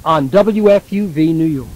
on WFUV New York.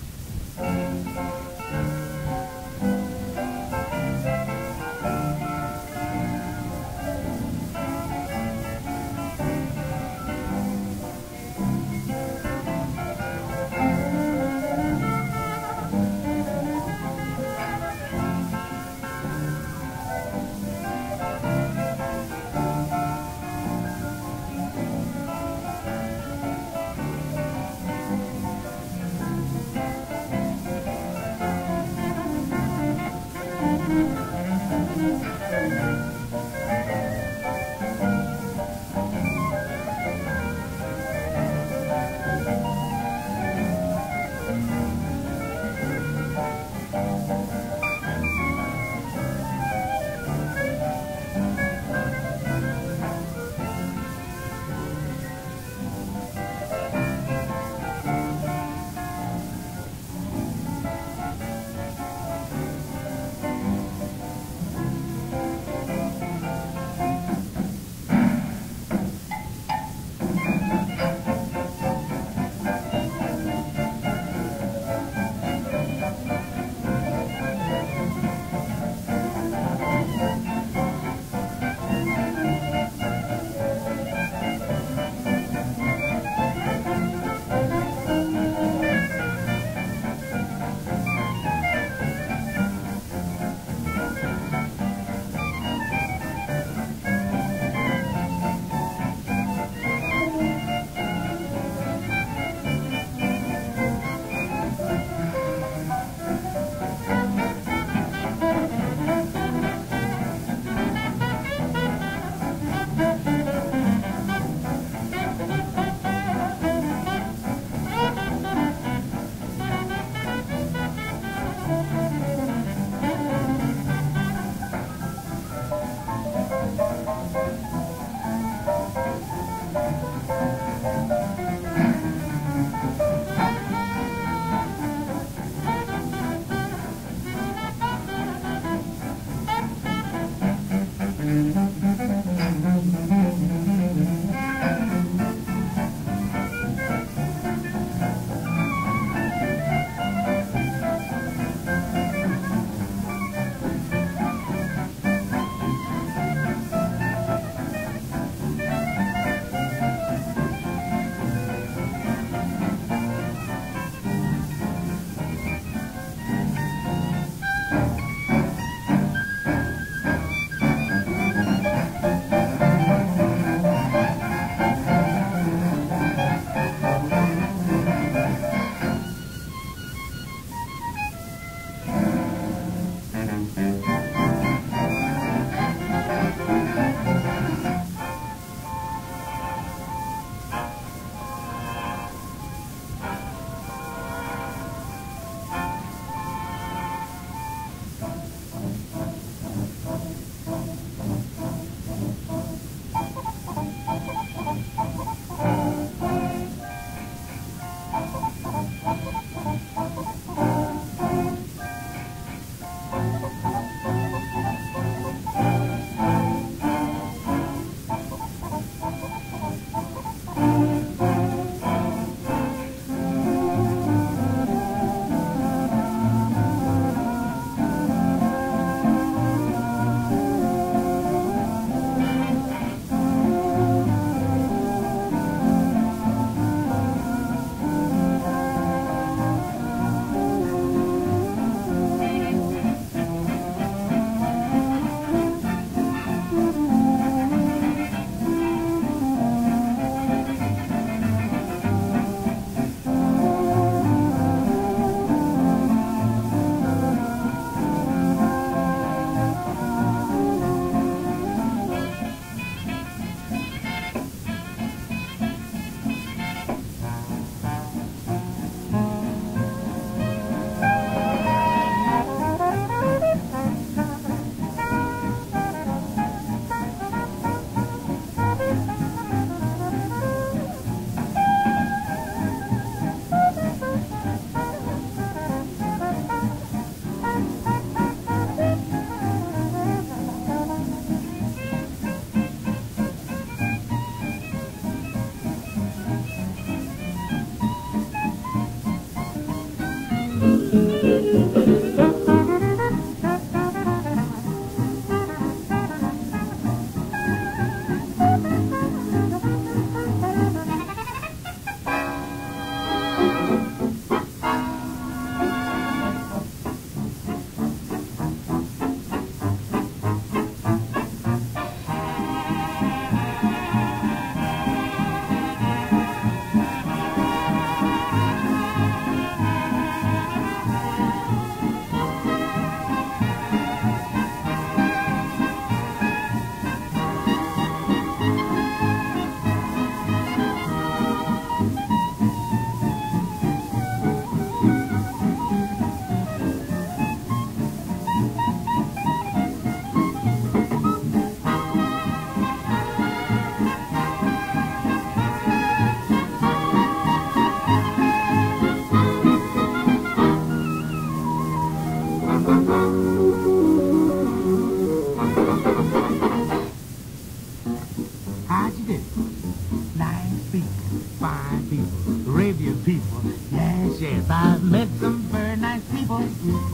people, Arabian people. Yes, yes, I've met some very nice people,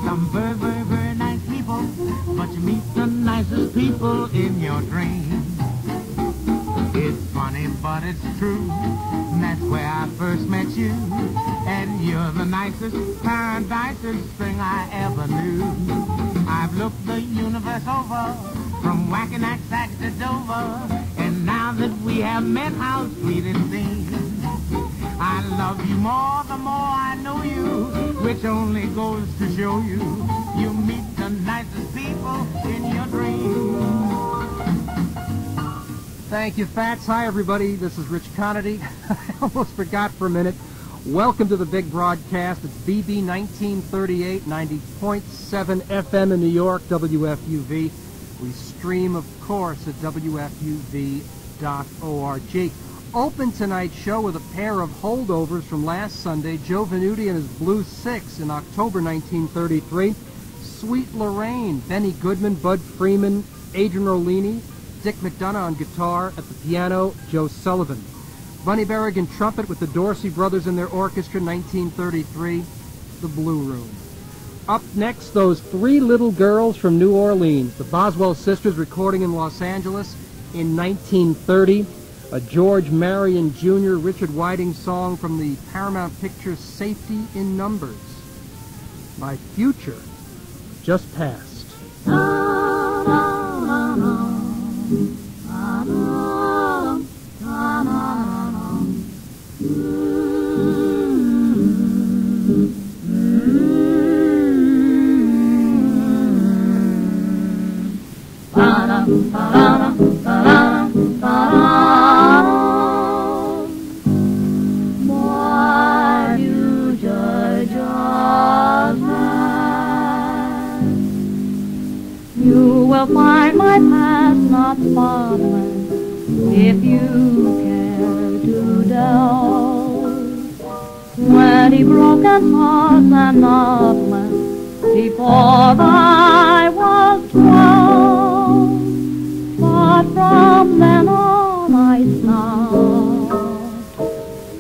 some very, very, very nice people. But you meet the nicest people in your dreams. It's funny, but it's true. That's where I first met you. And you're the nicest, paradisest thing I ever knew. I've looked the universe over, from Wackanack to Dover. And now that we have met, how sweet it seems. I love you more the more I know you, which only goes to show you, you meet the nicest people in your dreams. Thank you, Fats. Hi, everybody. This is Rich Conaty. I almost forgot for a minute. Welcome to the big broadcast. It's BB 1938, 90.7 FM in New York, WFUV. We stream, of course, at WFUV.org. Open tonight's show with a pair of holdovers from last Sunday, Joe Venuti and his Blue Six in October 1933, Sweet Lorraine, Benny Goodman, Bud Freeman, Adrian Rolini, Dick McDonough on guitar, at the piano, Joe Sullivan. Bunny Berrigan trumpet with the Dorsey Brothers and their orchestra, 1933, The Blue Room. Up next, those three little girls from New Orleans, the Boswell Sisters, recording in Los Angeles in 1930, a George Marion Jr. Richard Whiting song from the Paramount Pictures Safety in Numbers. My Future Just Passed. Will find my past not spotless if you care to delve. 20 broken hearts and not less before I was 12. But from then on I stopped.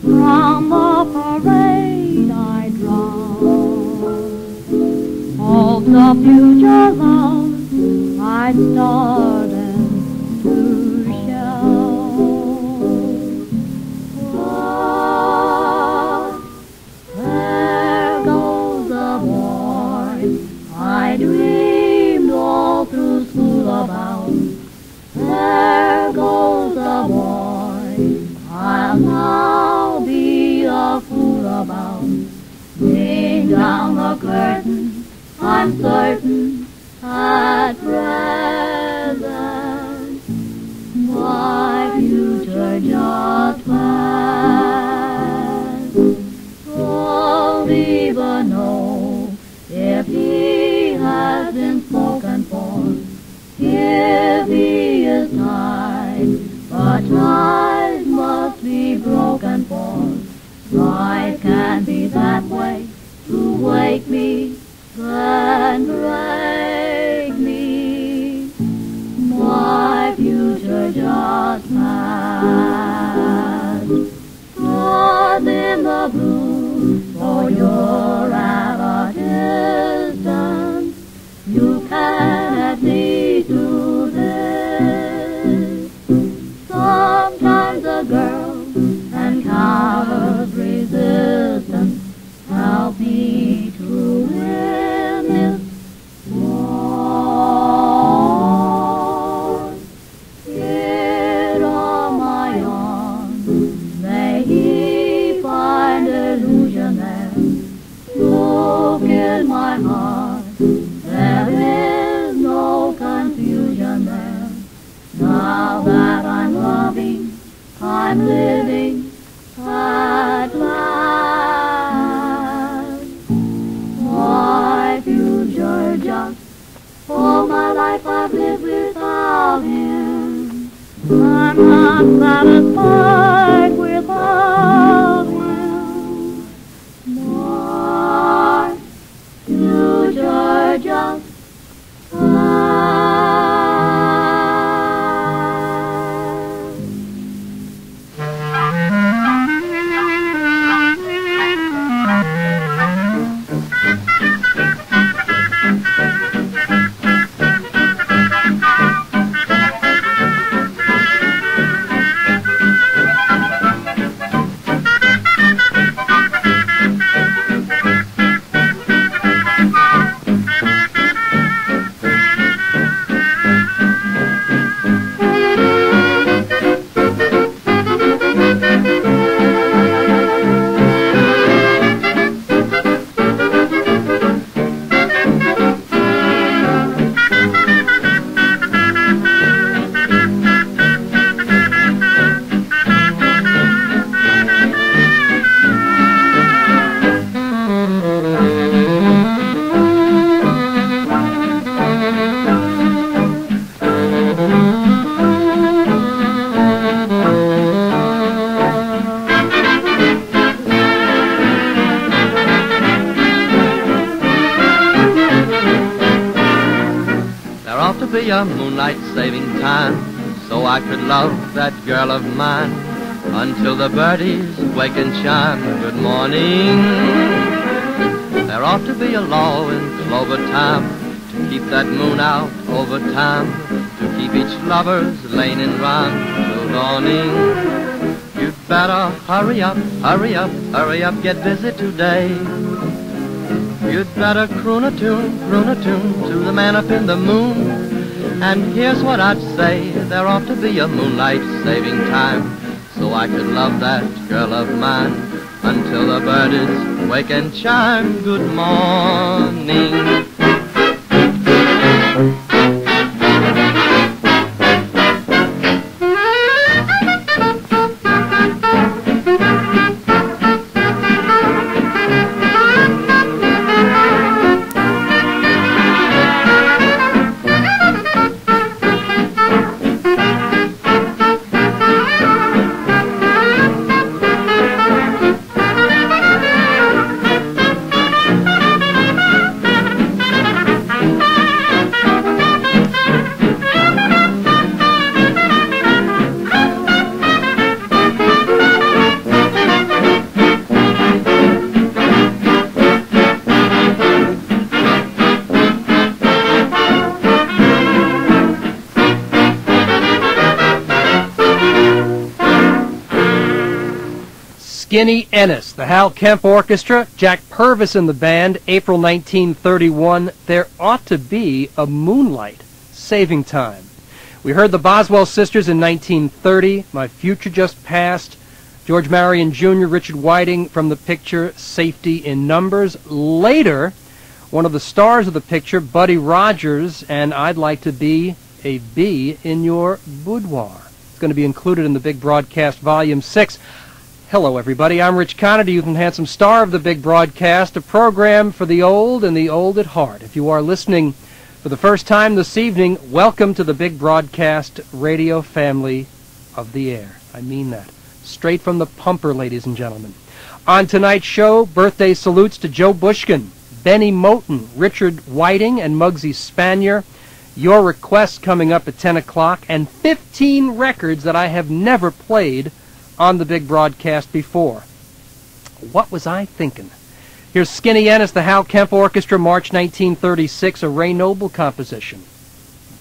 From the parade I dropped. All the future love I started to show. But there goes the boy I dreamed all through school about. There goes the boy I'll now be a fool about. Ding down the curtain, I'm certain at present, my future just passed. Don't even know if he has been spoken for, if he is tied, but ties must be broken for. Life can be that way, to wake me, then break me. My future just passed. Stars in the blue, so you're at a distance. You can't lead to this. Sometimes a girl encounters resistance. Help me to win this be a moonlight saving time, so I could love that girl of mine until the birdies wake and chime good morning. There ought to be a law in clover time to keep that moon out over time, to keep each lover's lane in rhyme till dawning. You'd better hurry up, hurry up, hurry up, get busy today. You'd better croon a tune to the man up in the moon. And here's what I'd say, there ought to be a moonlight saving time, so I could love that girl of mine until the birdies wake and chime good morning. Skinny Ennis, the Hal Kemp Orchestra, Jack Purvis in the band, April 1931. There ought to be a moonlight saving time. We heard the Boswell Sisters in 1930, My Future Just Passed, George Marion Jr., Richard Whiting from the picture Safety in Numbers. Later, one of the stars of the picture, Buddy Rogers, and I'd Like to Be a Bee in Your Boudoir. It's going to be included in the Big Broadcast Volume 6. Hello, everybody. I'm Rich Conaty, youth and handsome star of the Big Broadcast, a program for the old and the old at heart. If you are listening for the first time this evening, welcome to the Big Broadcast radio family of the air. I mean that. Straight from the pumper, ladies and gentlemen. On tonight's show, birthday salutes to Joe Bushkin, Benny Moten, Richard Whiting, and Muggsy Spanier. Your requests coming up at 10 o'clock, and 15 records that I have never played on the Big Broadcast before. What was I thinking? Here's Skinny Ennis, the Hal Kemp Orchestra, March 1936, a Ray Noble composition.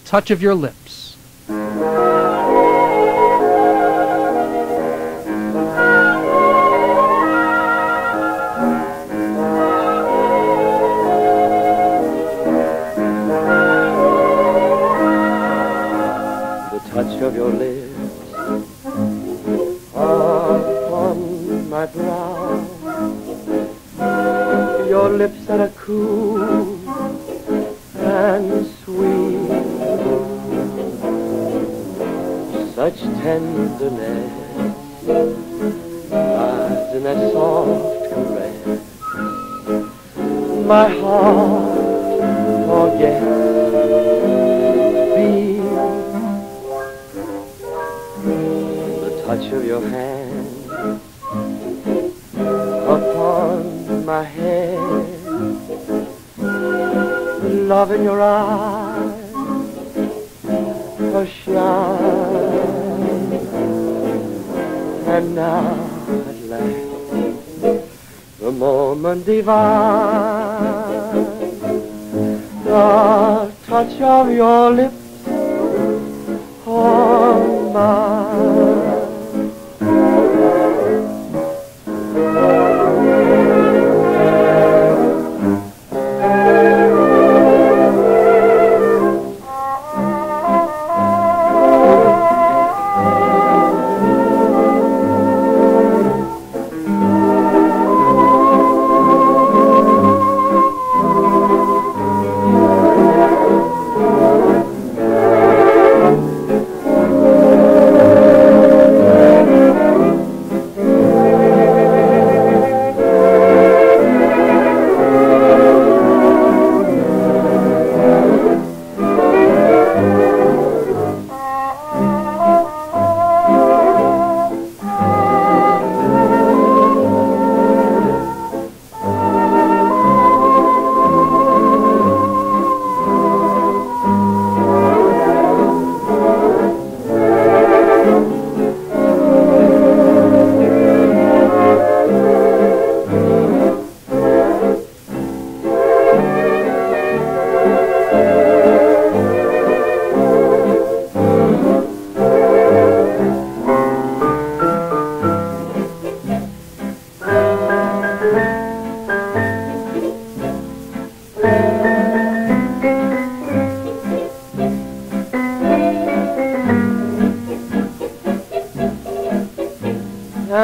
Touch of Your Lips. The touch of your lips upon my brow, your lips that are cool and sweet, such tenderness lies in that soft caress. My heart forgets beat. The touch of your hand upon my head, love in your eyes, a shine, and now at last the moment divine, the touch of your lips on mine.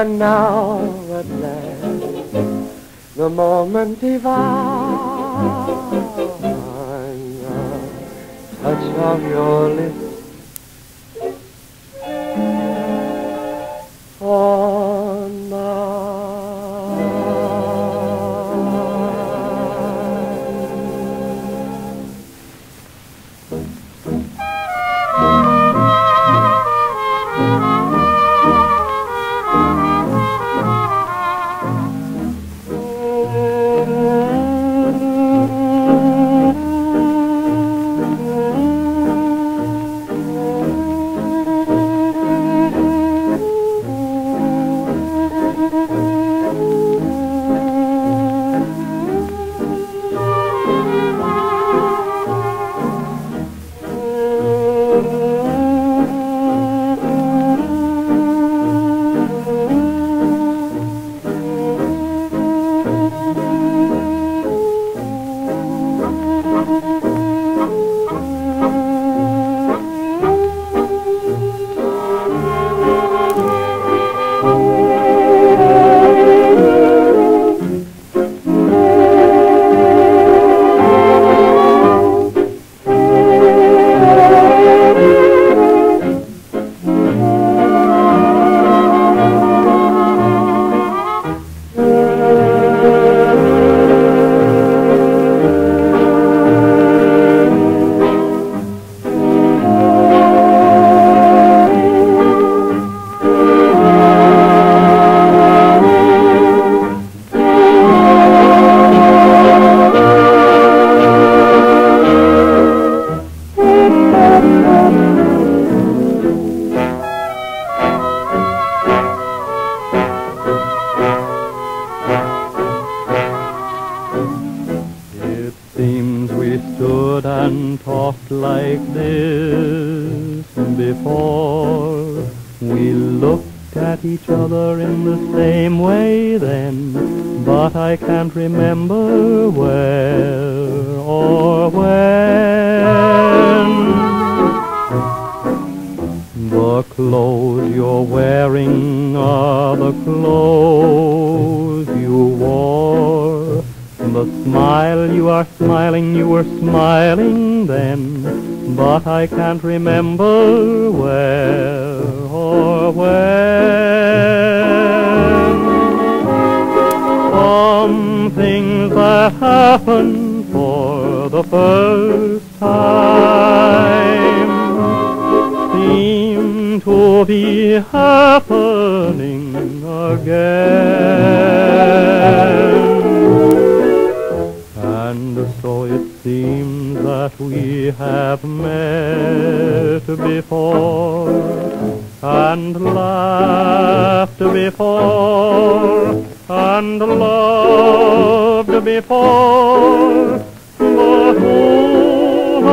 And now at last, the moment divine, the touch of your lips on and talked like this before. We looked at each other in the same way then, but I can't remember where or when. The clothes you're wearing are the clothes you wore. The smile you are smiling, you were smiling then, but I can't remember where or when. Some things that happen for the first time seem to be happening again. And so it seems that we have met before, and laughed before, and loved before, but who knows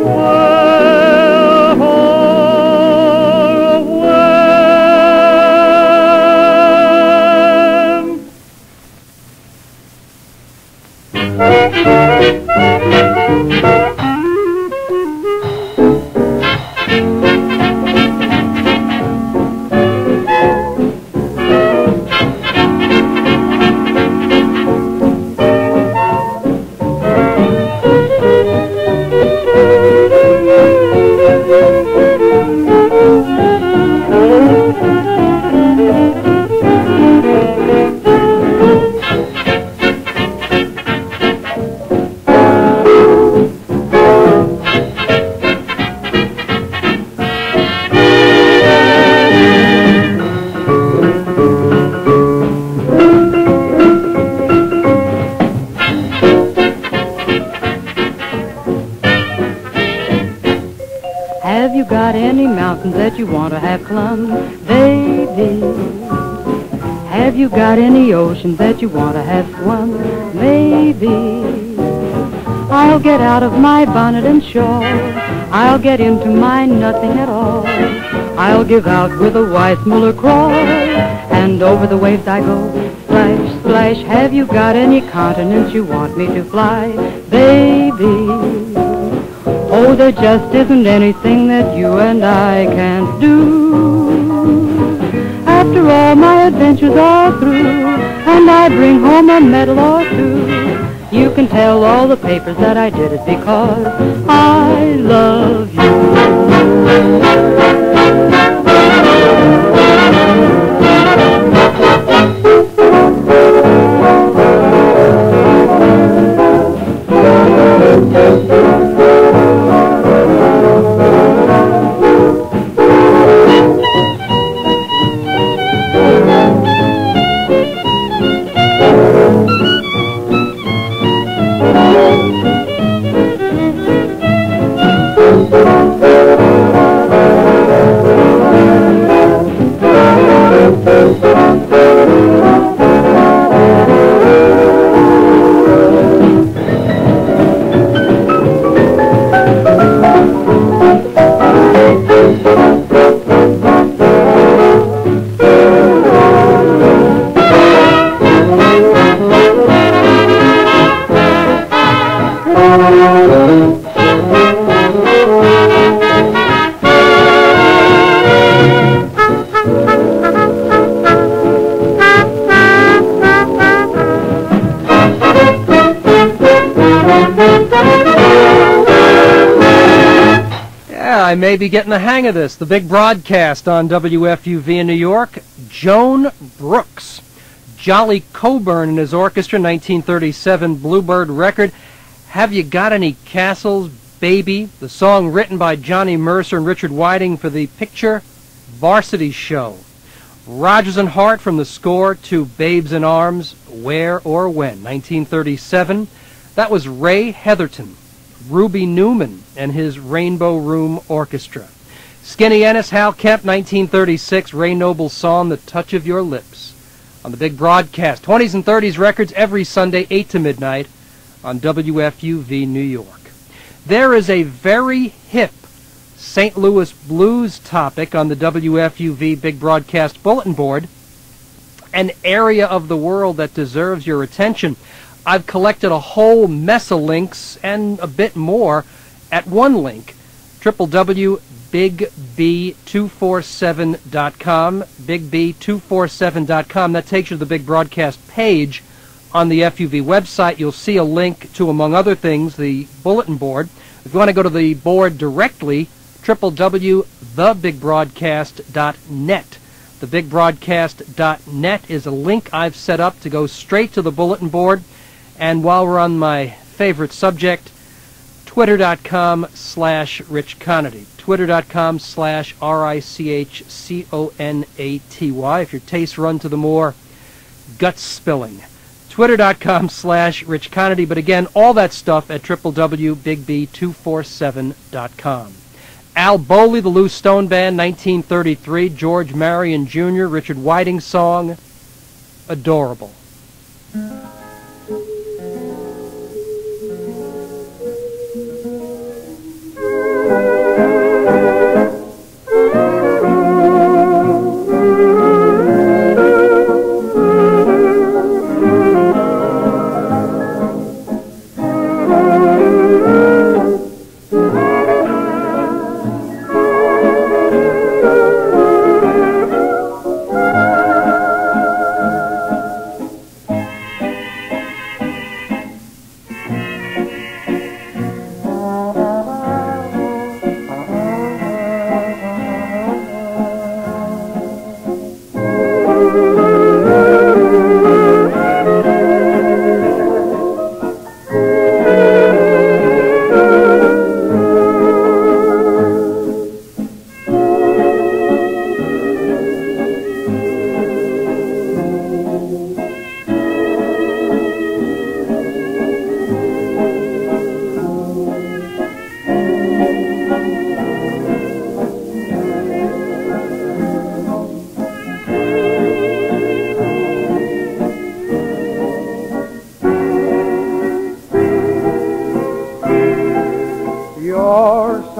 where or when. Have you got any mountains that you want to have climbed, baby? Have you got any oceans that you want to have swum, maybe? I'll get out of my bonnet and shawl, I'll get into my nothing at all. I'll give out with a Weissmuller crawl, and over the waves I go, splash, splash. Have you got any continents you want me to fly, baby? Oh, there just isn't anything that you and I can't do. At after all my adventures are through, and I bring home a medal or two, you can tell all the papers that I did it because I love you. I may be getting the hang of this. The big broadcast on WFUV in New York. Joan Brooks. Jolly Coburn and his orchestra, 1937 Bluebird record. Have You Got Any Castles, Baby? The song written by Johnny Mercer and Richard Whiting for the picture Varsity Show. Rodgers and Hart from the score to Babes in Arms, Where or When, 1937. That was Ray Heatherton. Ruby Newman and his Rainbow Room Orchestra. Skinny Ennis, Hal Kemp, 1936, Ray Noble's song, The Touch of Your Lips. On the big broadcast, 20s and 30s records every Sunday, 8 to midnight, on WFUV New York. There is a very hip St. Louis blues topic on the WFUV big broadcast bulletin board, an area of the world that deserves your attention. I've collected a whole mess of links and a bit more at one link, www.bigb247.com, bigb247.com. That takes you to the big broadcast page on the FUV website. You'll see a link to, among other things, the bulletin board. If you want to go to the board directly, www.thebigbroadcast.net. Thebigbroadcast.net is a link I've set up to go straight to the bulletin board. And while we're on my favorite subject, twitter.com/Rich Conaty. Twitter.com/RICHCONATY. If your tastes run to the more gut-spilling. Twitter.com/Rich Conaty. But again, all that stuff at www.bigb247.com. Al Bowley, the Lou Stone Band, 1933. George Marion Jr., Richard Whiting song, Adorable.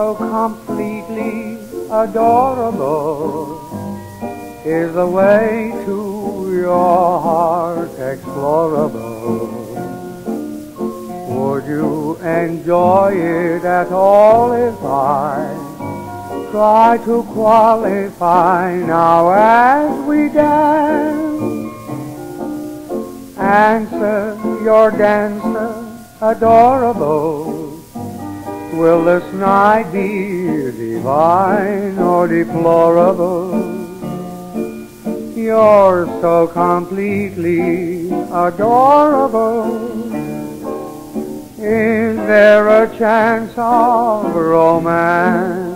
so completely adorable is the way to your heart explorable. Would you enjoy it at all if I try to qualify now as we dance. Answer your dancer, adorable. Will this night be divine or deplorable? You're so completely adorable. Is there a chance of romance?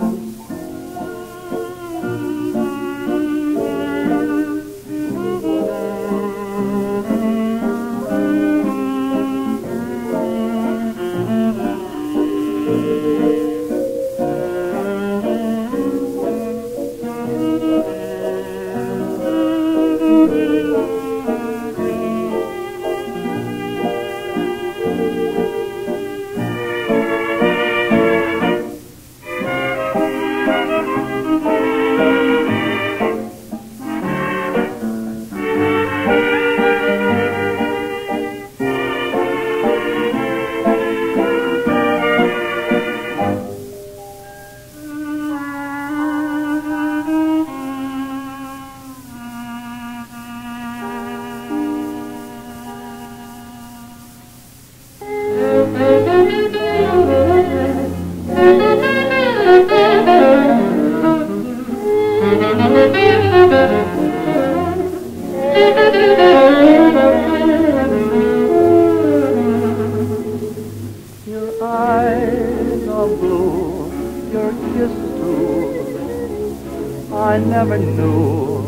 Your eyes are blue, your kisses too. I never knew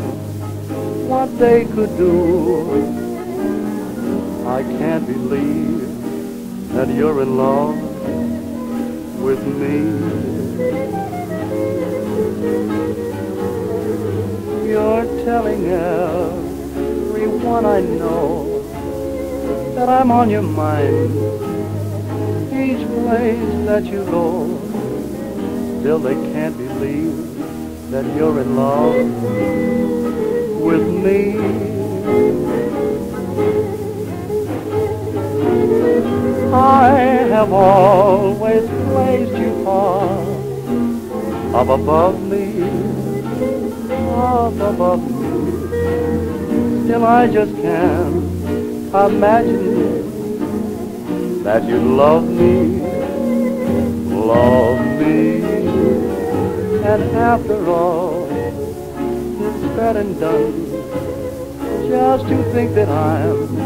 what they could do. I can't believe that you're in love with me. You're telling everyone I know that I'm on your mind. Each place that you go, still they can't believe that you're in love with me. I have always placed you far up above me, up above me. Still I just can't imagine that you love me. And after all is said and done, just to think that I'm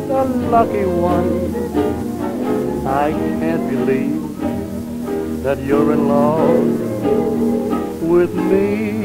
the lucky one. I can't believe that you're in love with me.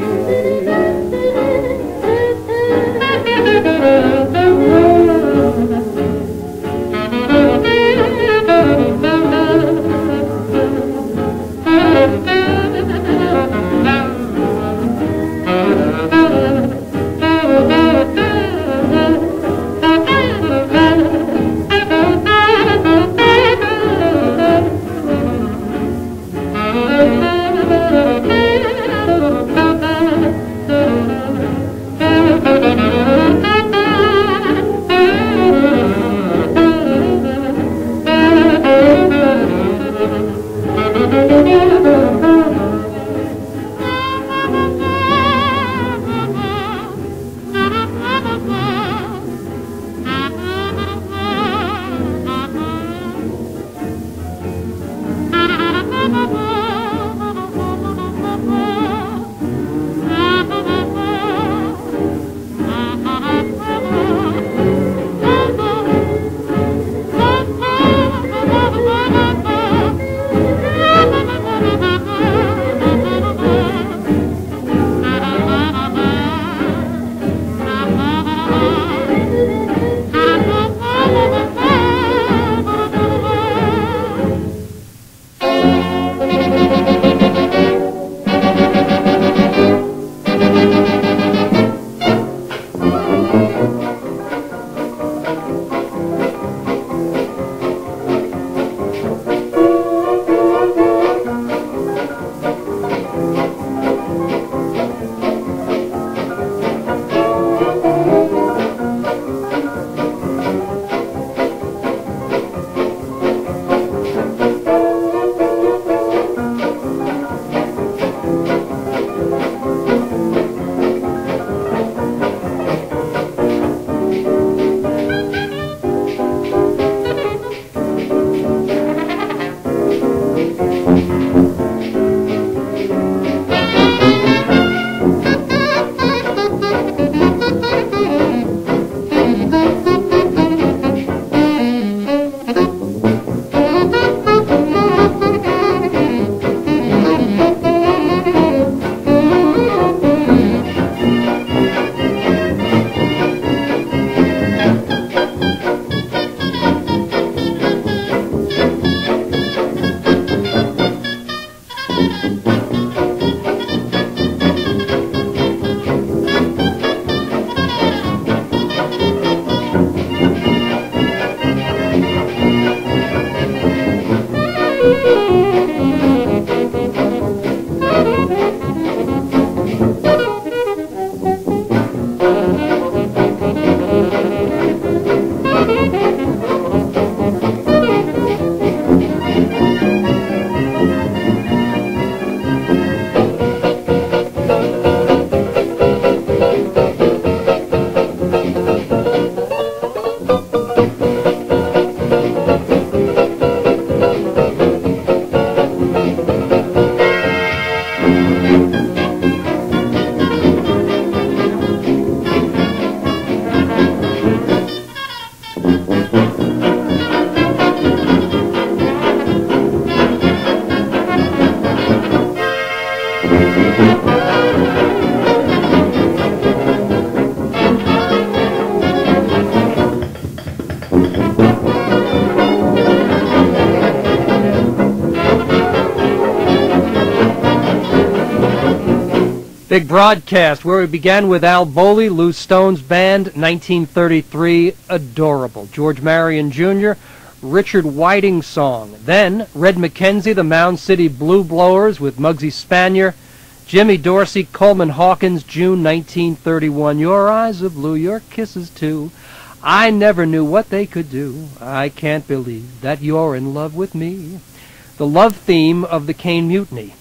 Big broadcast where we began with Al Boley, Lou Stone's band, 1933, Adorable. George Marion Jr., Richard Whiting's song. Then Red McKenzie, the Mound City Blue Blowers with Muggsy Spanier. Jimmy Dorsey, Coleman Hawkins, June 1931. Your eyes are blue, your kisses too. I never knew what they could do. I can't believe that you're in love with me. The love theme of the Caine Mutiny.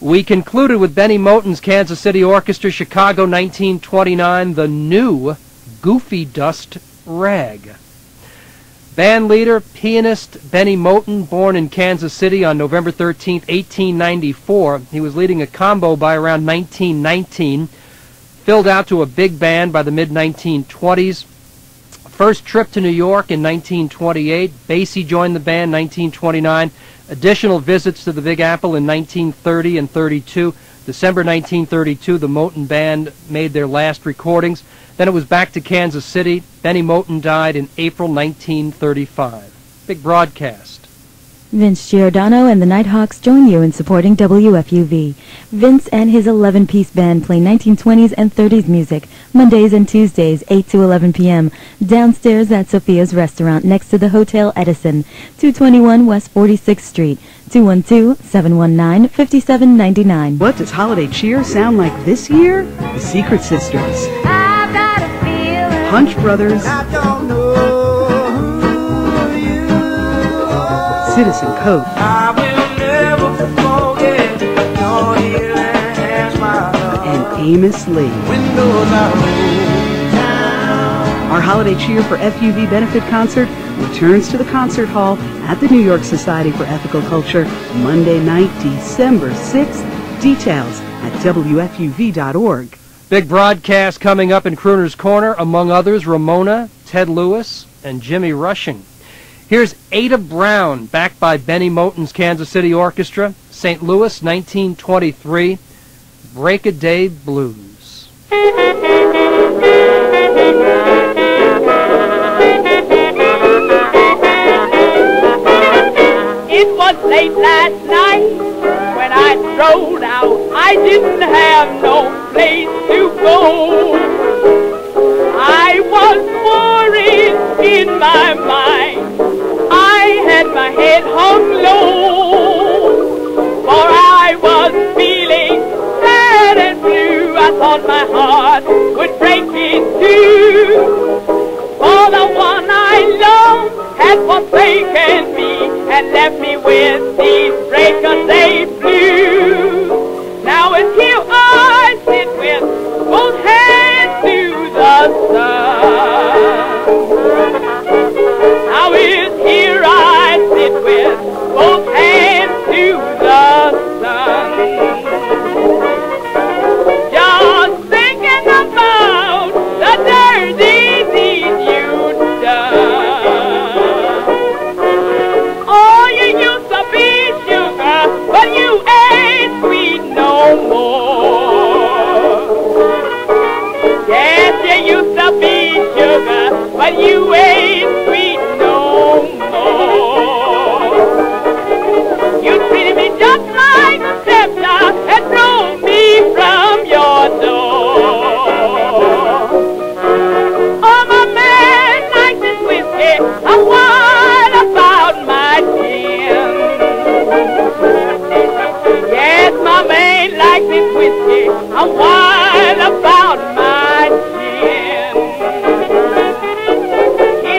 We concluded with Benny Moten's Kansas City Orchestra, Chicago 1929, the new Goofy Dust Rag. Band leader, pianist Benny Moten, born in Kansas City on November 13, 1894. He was leading a combo by around 1919, filled out to a big band by the mid-1920s. First trip to New York in 1928. Basie joined the band 1929. Additional visits to the Big Apple in 1930 and 32. December 1932, the Moten Band made their last recordings. Then it was back to Kansas City. Benny Moten died in April 1935. Big broadcast. Vince Giordano and the Nighthawks join you in supporting WFUV. Vince and his 11-piece band play 1920s and 30s music, Mondays and Tuesdays, 8 to 11 p.m., downstairs at Sophia's Restaurant next to the Hotel Edison, 221 West 46th Street, 212-719-5799. What does holiday cheer sound like this year? The Secret Sisters, I've got a feeling. Punch Brothers, Citizen Coat, I will never forget your healing hands, my love. and Amos Lee. Windows out of town. Our holiday cheer for FUV benefit concert returns to the concert hall at the New York Society for Ethical Culture Monday night, December 6th. Details at WFUV.org. Big broadcast coming up in Crooner's Corner, among others, Ramona, Ted Lewis, and Jimmy Rushing. Here's Ada Brown, backed by Benny Moten's Kansas City Orchestra, St. Louis, 1923, Break-a-Day Blues. It was late last night when I strolled out. I didn't have no place to go. I was worried in my mind. I had my head hung low, for I was feeling sad and blue. I thought my heart would break in two, for the one I loved had forsaken me and left me with these break-a-day blues. Now it's here I sit with both hands to the sun. Now it's here I sit with both hands to the sun. Just thinking about the dirty deed you've done. Oh, you used to be sugar, but you ain't sweet no more. Yes, you used to be sugar, but you ain't sweet no more. You treated me just like a stepdad and drove me from your door. Oh, my man likes his whiskey, I'm wild about my gin. Yes, my man likes his whiskey, I'm wild about my gin. He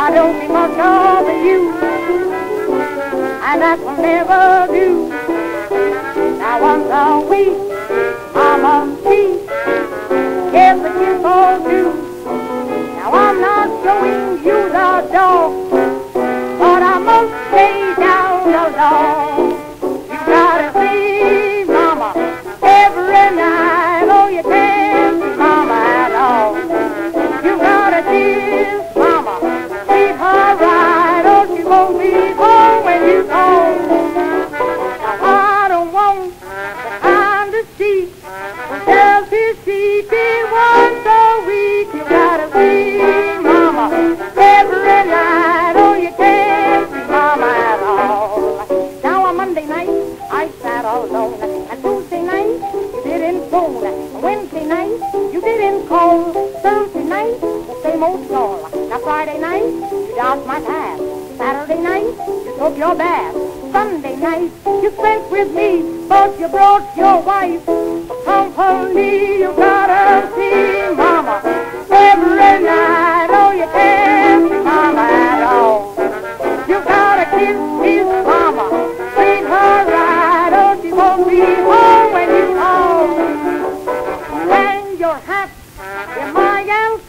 I don't see much of you, and that will never do. Now once a week, I'm on tea, yes, the kiss all do. Now I'm not showing you the dog, but I must stay down alone. You gotta see Mama every night, oh you can't see Mama at all. You gotta kiss Mama, treat her right, or she won't be home when you call. Now I don't want the kind of sheep who tells his PT.1 so weak. You gotta see Mama every night, or you can't see Mama at all. Now on Monday night, I sat all alone, and Tuesday night, you didn't phone, and Wednesday night, you didn't call. Thursday night, the same old song. Now Friday night, you doused my path. Saturday night, you took your bath. Sunday night, you spent with me, but you brought your wife. For company, you gotta see Mama every night. Oh, you can't see Mama at all. You gotta kiss his Mama, treat her right, or she won't be home when you call. Hang your hat in my answer.